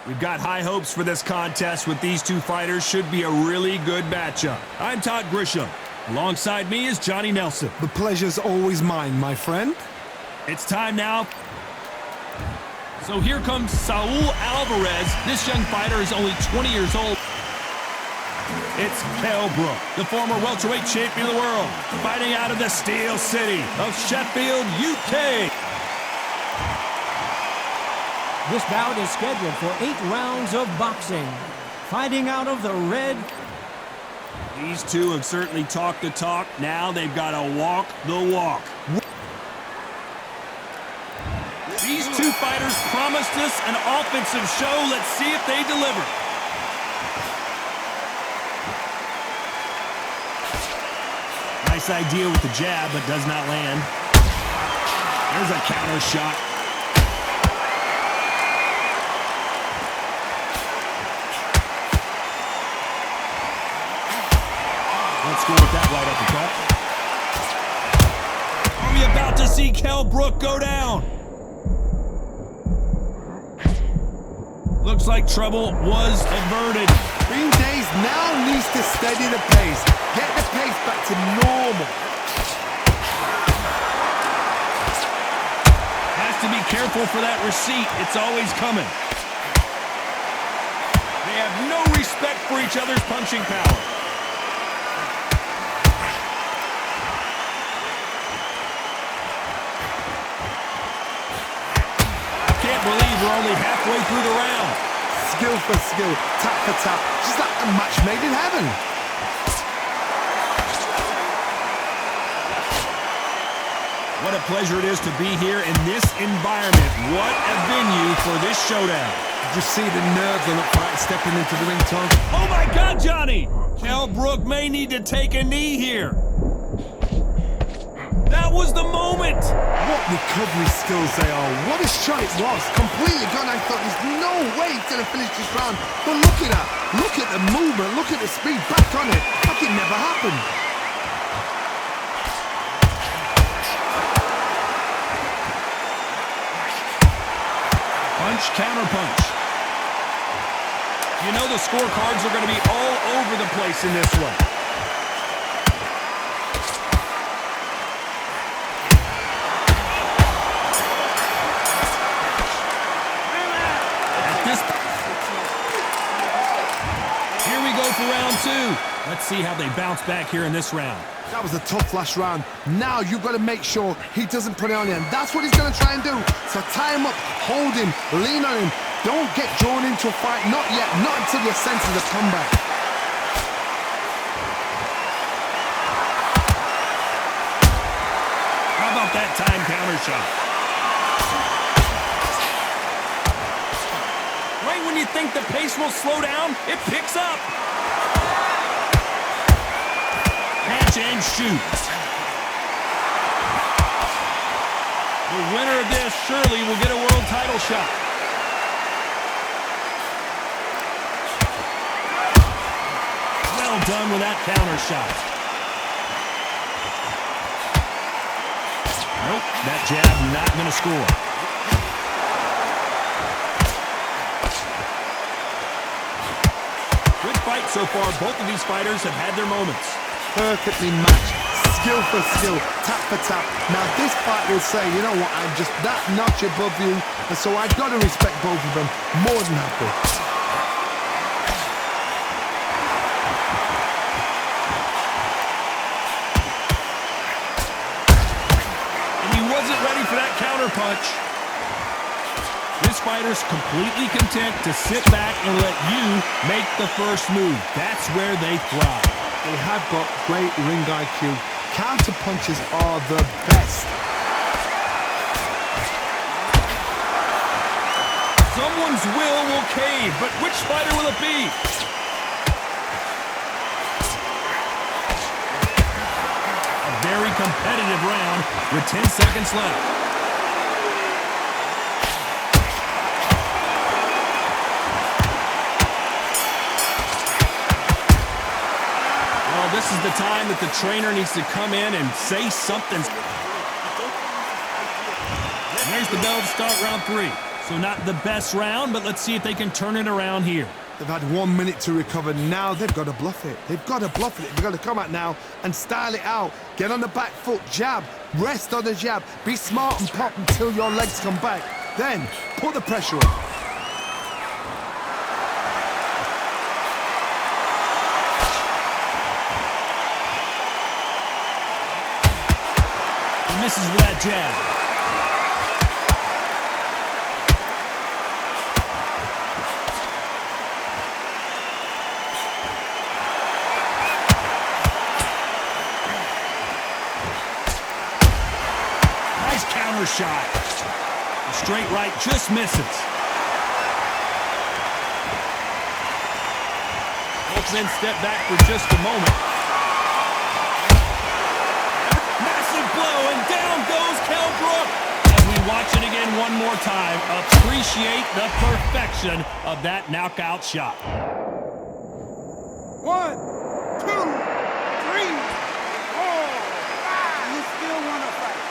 We've got high hopes for this contest with these two fighters. Should be a really good matchup. I'm Todd Grisham. Alongside me is Johnny Nelson. The pleasure's always mine, my friend. It's time now. So here comes Saul Alvarez. This young fighter is only 20 years old. It's Canelo Brook, the former welterweight champion of the world, fighting out of the Steel City of Sheffield, UK. This bout is scheduled for 8 rounds of boxing. Fighting out of the red. These two have certainly talked the talk. Now they've got to walk the walk. These two fighters promised us an offensive show. Let's see if they deliver. Nice idea with the jab, but does not land. There's a counter shot. Let's go with that right uppercut. Are we about to see Canelo Brook go down? Looks like trouble was averted. Green Days now needs to steady the pace. Get the pace back to normal. Has to be careful for that receipt. It's always coming. They have no respect for each other's punching power. Can't believe we're only halfway through the round. Skill for skill, tap for tap, just like a match made in heaven. What a pleasure it is to be here in this environment. What a venue for this showdown. Just see the nerves on that fight stepping into the ring, Tom. Oh my God, Johnny! Canelo Brook may need to take a knee here. That was the moment! What recovery skills they are. What a shot it was. Completely gone. I thought there's no way he's going to finish this round. But look at that. Look at the movement. Look at the speed. Back on it. Like it never happened. Punch, counter punch. You know the scorecards are going to be all over the place in this one. Here we go for round two. Let's see how they bounce back here in this round. That was a tough last round. Now you've got to make sure he doesn't put it on you. And that's what he's going to try and do. So tie him up, hold him, lean on him. Don't get drawn into a fight. Not yet. Not until your senses have come back. How about that time counter shot? Right when you think the pace will slow down, it picks up. Catch and shoot. The winner of this surely will get a world title shot. Well done with that counter shot. Nope, that jab not going to score. Good fight so far. Both of these fighters have had their moments. Perfectly matched. Skill for skill, tap for tap. Now this fight will say, you know what, I'm just that notch above you, and so I've got to respect both of them. More than happy. And he wasn't ready for that counter punch. This fighter's completely content to sit back and let you make the first move. That's where they thrive. They have got great ring IQ. Counter punches are the best. Someone's will cave, but which fighter will it be? A very competitive round with 10 seconds left. This is the time that the trainer needs to come in and say something. There's the bell to start round three. So not the best round, but let's see if they can turn it around here. They've had 1 minute to recover. Now they've got to bluff it. They've got to bluff it. They've got to come out now and style it out. Get on the back foot, jab, rest on the jab. Be smart and pop until your legs come back. Then put the pressure on. He misses with that jab. Counter shot. The straight right just misses. Folks then step back for just a moment. Massive blow, and down goes Kell Brook. As we watch it again one more time, appreciate the perfection of that knockout shot. 1, 2, 3, 4, 5. You still want to fight?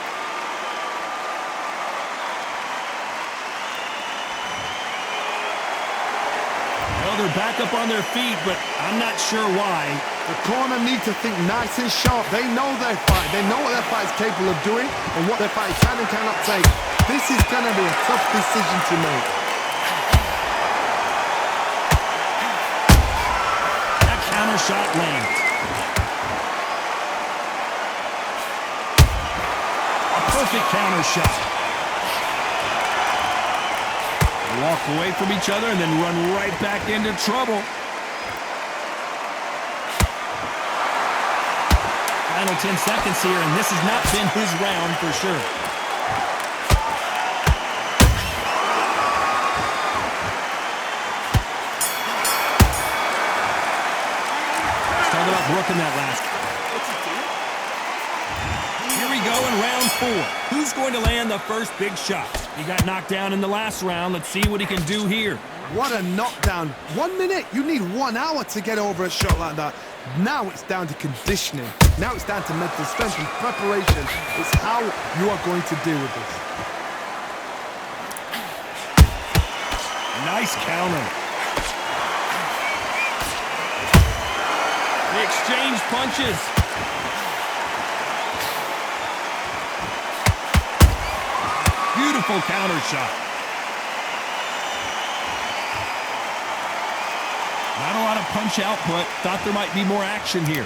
Well, they're back up on their feet, but I'm not sure why. The corner need to think nice and sharp. They know their fight. They know what their fight is capable of doing and what their fight can and cannot take. This is going to be a tough decision to make. That counter shot lands. A perfect counter shot. Walk away from each other and then run right back into trouble. Final 10 seconds here, and this has not been his round for sure. Let's talk about Brook in that last. Here we go in round 4. Who's going to land the first big shot? He got knocked down in the last round. Let's see what he can do here. What a knockdown. 1 minute. You need 1 hour to get over a shot like that. Now it's down to conditioning. Now it's down to mental strength and preparation. It's how you are going to deal with this. Nice counter. They exchange punches. Beautiful counter shot. Not a lot of punch output. Thought there might be more action here.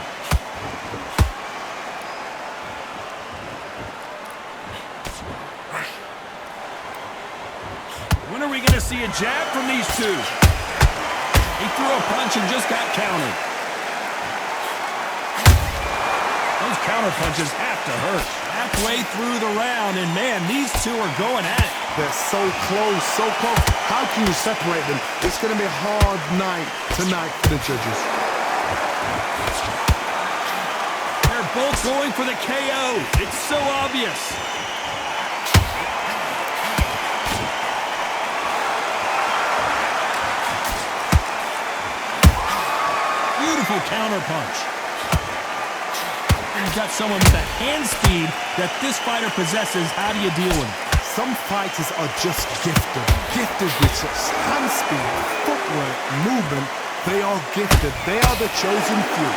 When are we going to see a jab from these two? He threw a punch and just got countered. Those counter punches have to hurt. Halfway through the round, and man, these two are going at it. They're so close, so close. How can you separate them? It's going to be a hard night tonight for the judges. They're both going for the KO. It's so obvious. Beautiful counter punch. You've got someone with the hand speed that this fighter possesses. How do you deal with it? Some fighters are just gifted with such hand speed, footwork, movement. They are gifted. They are the chosen few.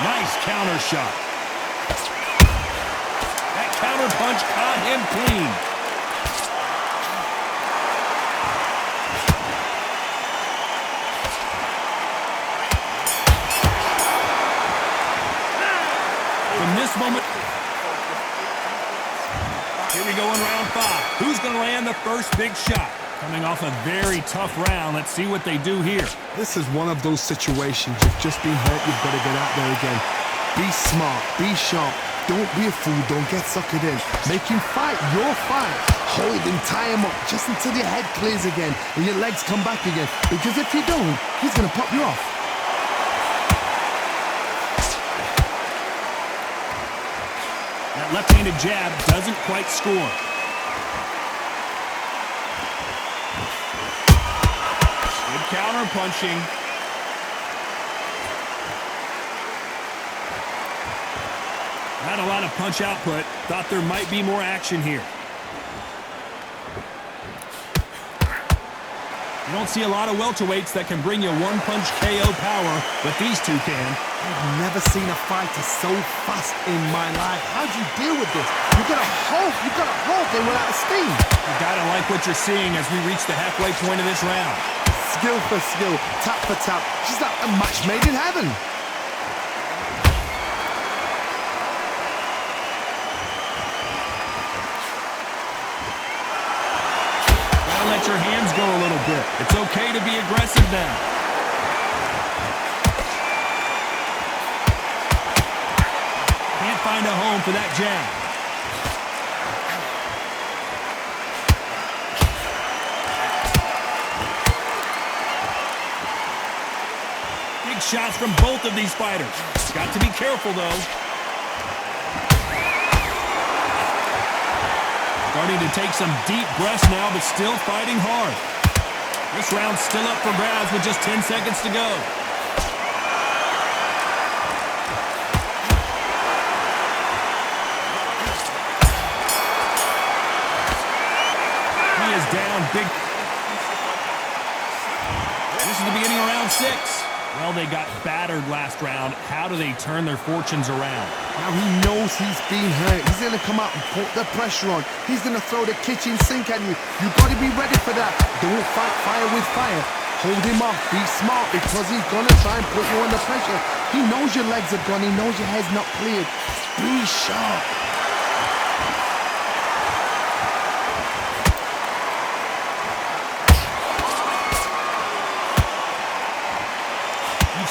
Nice counter shot. That counter punch caught him clean. This moment. Here we go in round 5. Who's going to land the first big shot? Coming off a very tough round. Let's see what they do here. This is one of those situations. You've just been hurt. You've got to get out there again. Be smart. Be sharp. Don't be a fool. Don't get suckered in. Make him fight your fight. Hold him. Tie him up just until your head clears again and your legs come back again. Because if you don't, he's going to pop you off. That left-handed jab doesn't quite score. Good counter punching. Not a lot of punch output. Thought there might be more action here. You don't see a lot of welterweights that can bring you one-punch KO power, but these two can. I've never seen a fighter so fast in my life. How do you deal with this? You've got to hope they run out of steam. You gotta like what you're seeing as we reach the halfway point of this round. Skill for skill, tap for tap. She's like a match made in heaven. Let your hands go a little bit. It's okay to be aggressive now. Can't find a home for that jab. Big shots from both of these fighters. Got to be careful, though. Starting to take some deep breaths now, but still fighting hard. This round's still up for grabs with just 10 seconds to go. He is down big. This is the beginning of round 6. Well, they got battered last round. How do they turn their fortunes around? Now he knows he's been hurt. He's going to come out and put the pressure on. He's going to throw the kitchen sink at you. You've got to be ready for that. Don't fight fire with fire. Hold him off. Be smart because he's going to try and put you under pressure. He knows your legs are gone. He knows your head's not cleared. Be sharp.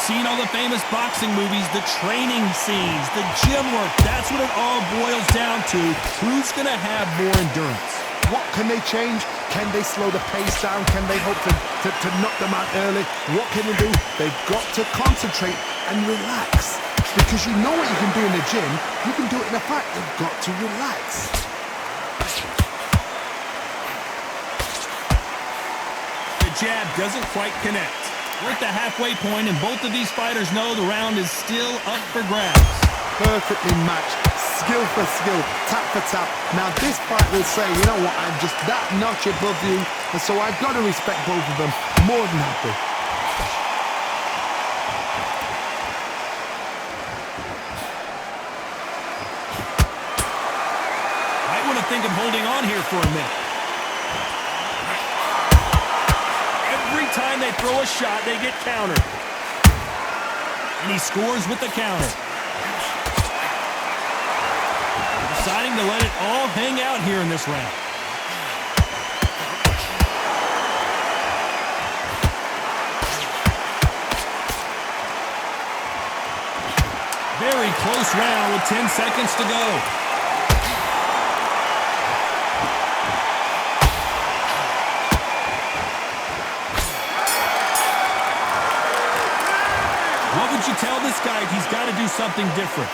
Seen all the famous boxing movies, the training scenes, the gym work. That's what it all boils down to. Who's going to have more endurance? What can they change? Can they slow the pace down? Can they hope to knock them out early? What can they do? They've got to concentrate and relax. Because you know what you can do in the gym, you can do it in a fight. You've got to relax. The jab doesn't quite connect. We're at the halfway point, and both of these fighters know the round is still up for grabs. Perfectly matched, skill for skill, tap for tap. Now this fight will say, you know what, I'm just that notch above you, and so I've got to respect both of them. More than happy. Might want to think of holding on here for a minute. Every time they throw a shot, they get countered. And he scores with the counter. Deciding to let it all hang out here in this round. Very close round with 10 seconds to go. What would you tell this guy if he's got to do something different?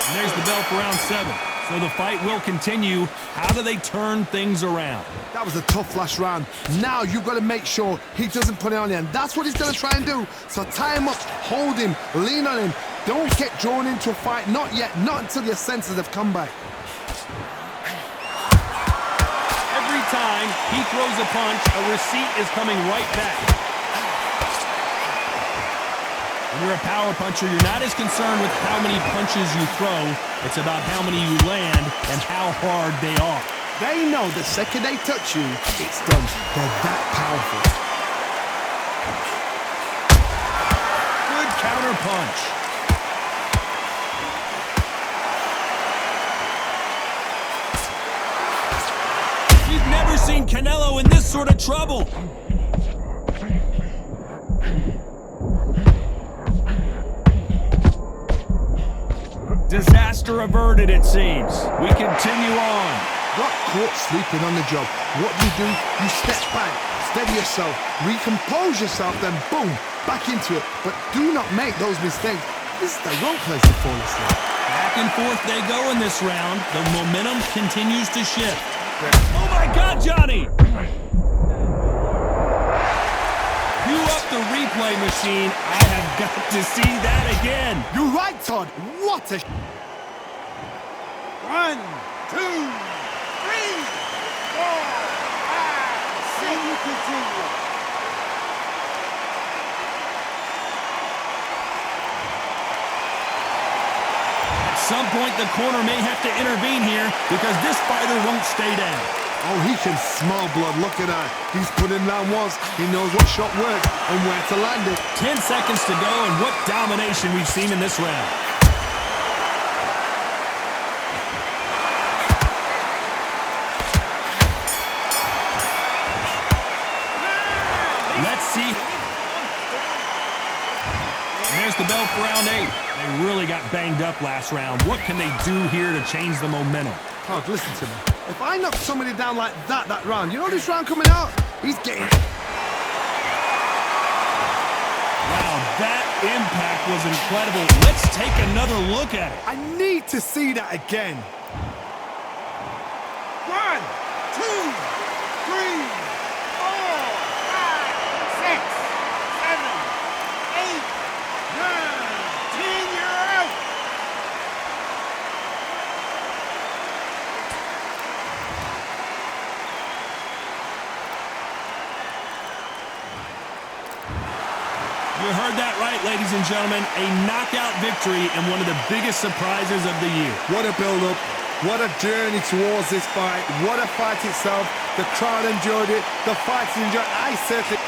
And there's the bell for round 7. So the fight will continue. How do they turn things around? That was a tough last round. Now you've got to make sure he doesn't put it on you, and that's what he's going to try and do. So tie him up, hold him, lean on him. Don't get drawn into a fight. Not yet. Not until your senses have come back. Every time he throws a punch, a receipt is coming right back. When you're a power puncher, you're not as concerned with how many punches you throw. It's about how many you land and how hard they are. They know the second they touch you, it's done. They're that powerful. Good counter punch. You've never seen Canelo in this sort of trouble. Disaster averted, it seems. We continue on. Got caught sleeping on the job. What do? You step back, steady yourself, recompose yourself, then boom, back into it. But do not make those mistakes. This is the wrong place to fall asleep. Back and forth they go in this round. The momentum continues to shift. Oh my God, Johnny! Cue up the replay machine. I have got to see that again. You're right, Todd. What a... 1, 2, 3, 4, 5, 6. You continue. At some point, the corner may have to intervene here because this fighter won't stay down. Oh, he can smell blood. Look at that. He's put in round once. He knows what shot works and where to land it. 10 seconds to go, and what domination we've seen in this round. Let's see. And there's the bell for round 8. They really got banged up last round. What can they do here to change the momentum? Pog, listen to me. If I knock somebody down like that round, you know this round coming out? He's getting... Wow, that impact was incredible. Let's take another look at it. I need to see that again. 1, 2, 3, 4, 5, 6, 7, 8, 9, 10. You're out. You heard that right, ladies and gentlemen. A knockout victory and one of the biggest surprises of the year. What a build-up. What a journey towards this fight. What a fight itself. The crowd enjoyed it. The fighters enjoyed it. I certainly...